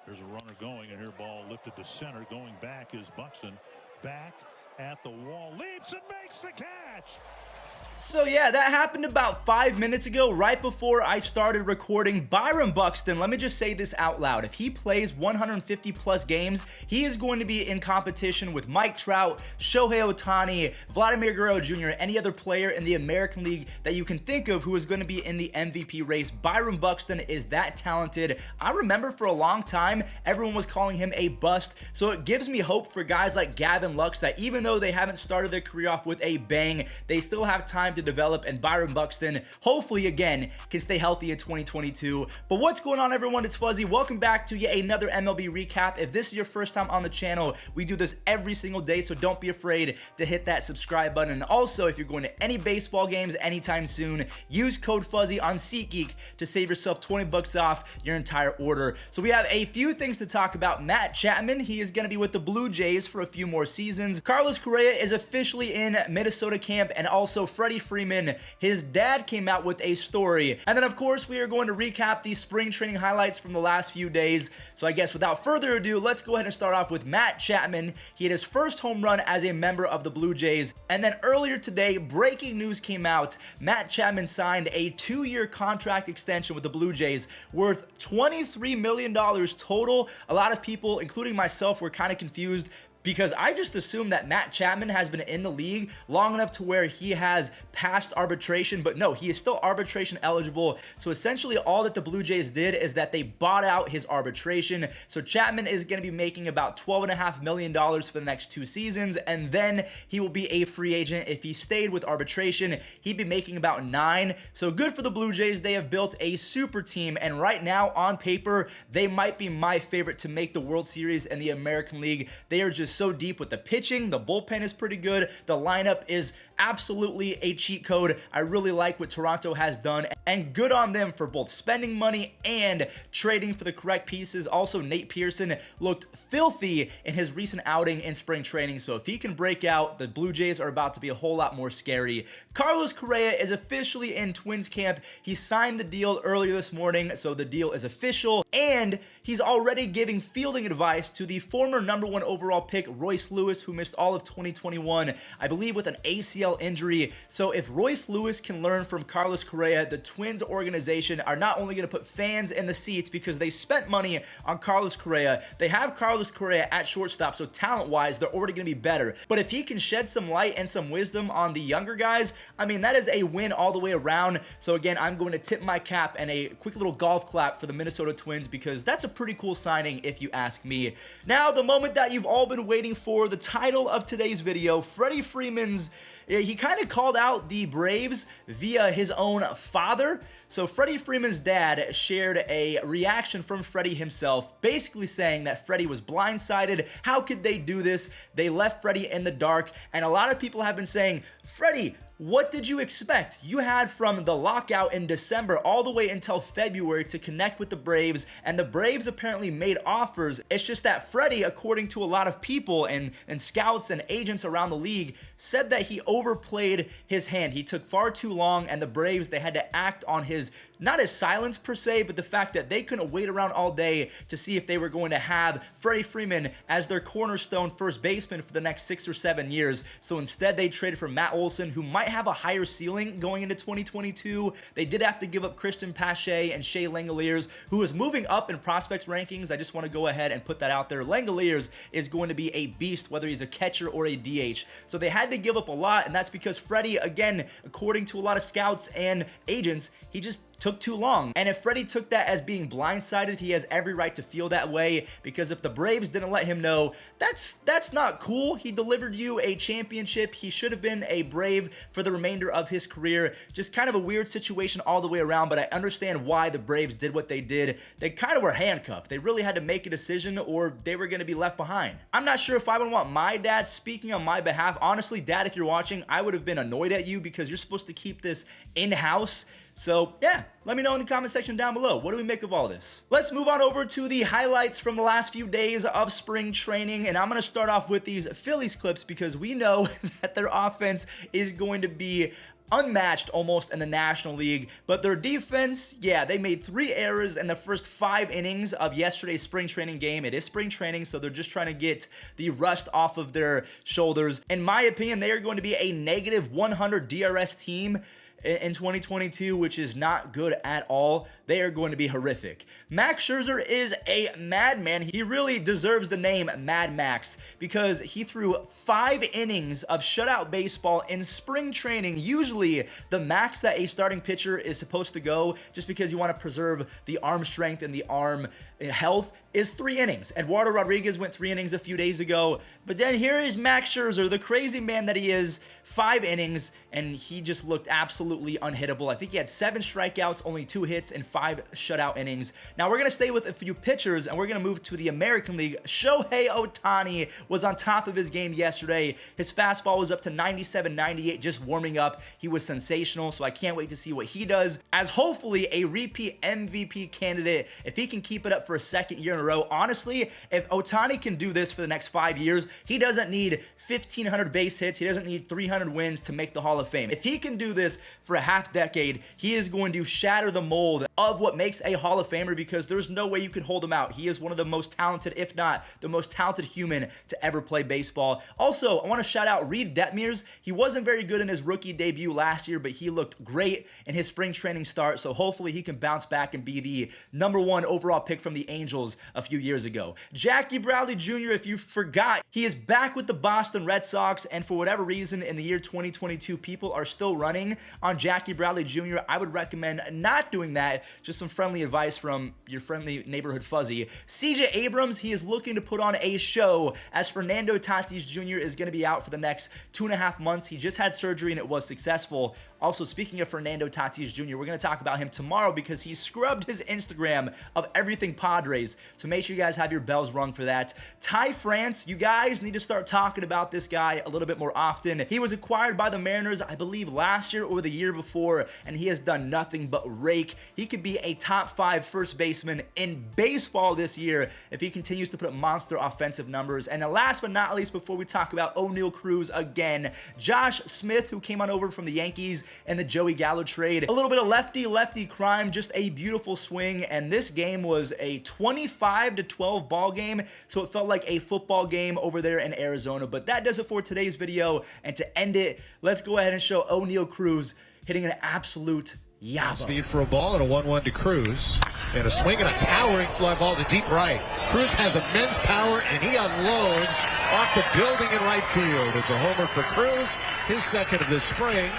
There's a runner going, and here ball lifted to center. Going back is Buxton. Back at the wall, leaps and makes the catch. So yeah, that happened about 5 minutes ago, right before I started recording. Byron Buxton, let me just say this out loud. If he plays 150 plus games, he is going to be in competition with Mike Trout, Shohei Ohtani, Vladimir Guerrero Jr., any other player in the American League that you can think of who is going to be in the MVP race. Byron Buxton is that talented. I remember for a long time, everyone was calling him a bust. So it gives me hope for guys like Gavin Lux that even though they haven't started their career off with a bang, they still have time to develop, and Byron Buxton hopefully again can stay healthy in 2022. But what's going on, everyone? It's Fuzzy. Welcome back to yet another MLB recap. If this is your first time on the channel, we do this every single day, so don't be afraid to hit that subscribe button. And also, if you're going to any baseball games anytime soon, use code Fuzzy on SeatGeek to save yourself 20 bucks off your entire order. So we have a few things to talk about. Matt Chapman, he is going to be with the Blue Jays for a few more seasons. Carlos Correa is officially in Minnesota camp, and also Freddie Freeman, his dad came out with a story. And then of course we are going to recap the spring training highlights from the last few days. So I guess without further ado, let's go ahead and start off with Matt Chapman. He had his first home run as a member of the Blue Jays. And then earlier today, breaking news came out. Matt Chapman signed a 2-year contract extension with the Blue Jays worth $23 million total. A lot of people, including myself, were kind of confused, because I just assumed that Matt Chapman has been in the league long enough to where he has passed arbitration, but no, he is still arbitration eligible. So essentially all that the Blue Jays did is that they bought out his arbitration. So Chapman is going to be making about $12.5 million for the next 2 seasons, and then he will be a free agent. If he stayed with arbitration, he'd be making about $9 million. So good for the Blue Jays. They have built a super team, and right now on paper, they might be my favorite to make the World Series in the American League. They are just so deep with the pitching. The bullpen is pretty good. The lineup is absolutely a cheat code. I really like what Toronto has done, and good on them for both spending money and trading for the correct pieces. Also, Nate Pearson looked filthy in his recent outing in spring training, so if he can break out, the Blue Jays are about to be a whole lot more scary. Carlos Correa is officially in Twins camp. He signed the deal earlier this morning, so the deal is official, and he's already giving fielding advice to the former #1 overall pick Royce Lewis, who missed all of 2021, I believe with an ACL injury. So if Royce Lewis can learn from Carlos Correa, the Twins organization are not only going to put fans in the seats because they spent money on Carlos Correa, they have Carlos Correa at shortstop, so talent-wise, they're already going to be better. But if he can shed some light and some wisdom on the younger guys, I mean, that is a win all the way around. So again, I'm going to tip my cap and a quick little golf clap for the Minnesota Twins, because that's a pretty cool signing if you ask me. Now, the moment that you've all been waiting for, the title of today's video, Freddie Freeman's, he kind of called out the Braves via his own father. So Freddie Freeman's dad shared a reaction from Freddie himself, basically saying that Freddie was blindsided. How could they do this? They left Freddie in the dark. And a lot of people have been saying, Freddie, what did you expect? You had from the lockout in December all the way until February to connect with the Braves, and the Braves apparently made offers. It's just that Freddie, according to a lot of people and scouts and agents around the league, said that he overplayed his hand. He took far too long, and the Braves, they had to act on his, not his silence per se, but the fact that they couldn't wait around all day to see if they were going to have Freddie Freeman as their cornerstone first baseman for the next 6 or 7 years. So instead, they traded for Matt Olson, who might have a higher ceiling going into 2022. They did have to give up Christian Pache and Shea Langoliers, who is moving up in prospects rankings. I just want to go ahead and put that out there. Langoliers is going to be a beast, whether he's a catcher or a DH. So they had to give up a lot, and that's because Freddie, again, according to a lot of scouts and agents, he just took too long. And if Freddie took that as being blindsided, he has every right to feel that way, because if the Braves didn't let him know, that's not cool. He delivered you a championship. He should have been a Brave for the remainder of his career. Just kind of a weird situation all the way around, but I understand why the Braves did what they did. They kind of were handcuffed. They really had to make a decision or they were going to be left behind. I'm not sure if I would want my dad speaking on my behalf. Honestly, Dad, if you're watching, I would have been annoyed at you because you're supposed to keep this in-house. So yeah, let me know in the comment section down below. What do we make of all this? Let's move on over to the highlights from the last few days of spring training. And I'm going to start off with these Phillies clips because we know that their offense is going to be unmatched almost in the National League. But their defense, yeah, they made 3 errors in the first 5 innings of yesterday's spring training game. It is spring training, so they're just trying to get the rust off of their shoulders. In my opinion, they are going to be a negative 100 DRS team in 2022, which is not good at all. They are going to be horrific. Max Scherzer is a madman. He really deserves the name Mad Max because he threw 5 innings of shutout baseball in spring training. Usually the max that a starting pitcher is supposed to go, just because you want to preserve the arm strength and the arm health, is 3 innings. Eduardo Rodriguez went 3 innings a few days ago, but then here is Max Scherzer, the crazy man that he is, 5 innings, and he just looked absolutely unhittable. I think he had 7 strikeouts, only 2 hits, and 5 shutout innings. Now we're going to stay with a few pitchers, and we're going to move to the American League. Shohei Ohtani was on top of his game yesterday. His fastball was up to 97, 98, just warming up. He was sensational, so I can't wait to see what he does as hopefully a repeat MVP candidate if he can keep it up for a second year in a row. Honestly, if Ohtani can do this for the next 5 years, he doesn't need 1,500 base hits. He doesn't need 300 wins to make the Hall of Fame. If he can do this for a half decade, he is going to shatter the mold of what makes a Hall of Famer, because there's no way you can hold him out. He is one of the most talented, if not the most talented human to ever play baseball. Also, I want to shout out Reed Detmers. He wasn't very good in his rookie debut last year, but he looked great in his spring training start, so hopefully he can bounce back and be the #1 overall pick from the Angels a few years ago. Jackie Bradley Jr., if you forgot, he is back with the Boston Red Sox, and for whatever reason in the year 2022, people are still running on Jackie Bradley Jr. I would recommend not doing that. Just some friendly advice from your friendly neighborhood fuzzy. CJ Abrams, he is looking to put on a show, as Fernando Tatis Jr. is going to be out for the next 2.5 months. He just had surgery and it was successful. Also, speaking of Fernando Tatis Jr., we're going to talk about him tomorrow because he scrubbed his Instagram of everything Padres. So make sure you guys have your bells rung for that. Ty France, you guys need to start talking about this guy a little bit more often. He was acquired by the Mariners, I believe, last year or the year before, and he has done nothing but rake. He could be a top 5 first baseman in baseball this year if he continues to put up monster offensive numbers. And then last but not least, before we talk about O'Neal Cruz again, Josh Smith, who came on over from the Yankees and the Joey Gallo trade. A little bit of lefty crime, just a beautiful swing, and this game was a 25-12 ball game, so it felt like a football game over there in Arizona. But that does it for today's video, and to end it, let's go ahead and show O'Neal Cruz hitting an absolute yabba. Speed for a ball and a 1-1 to Cruz, and a swing and a towering fly ball to deep right. Cruz has immense power, and he unloads off the building in right field. It's a homer for Cruz, his second of the spring.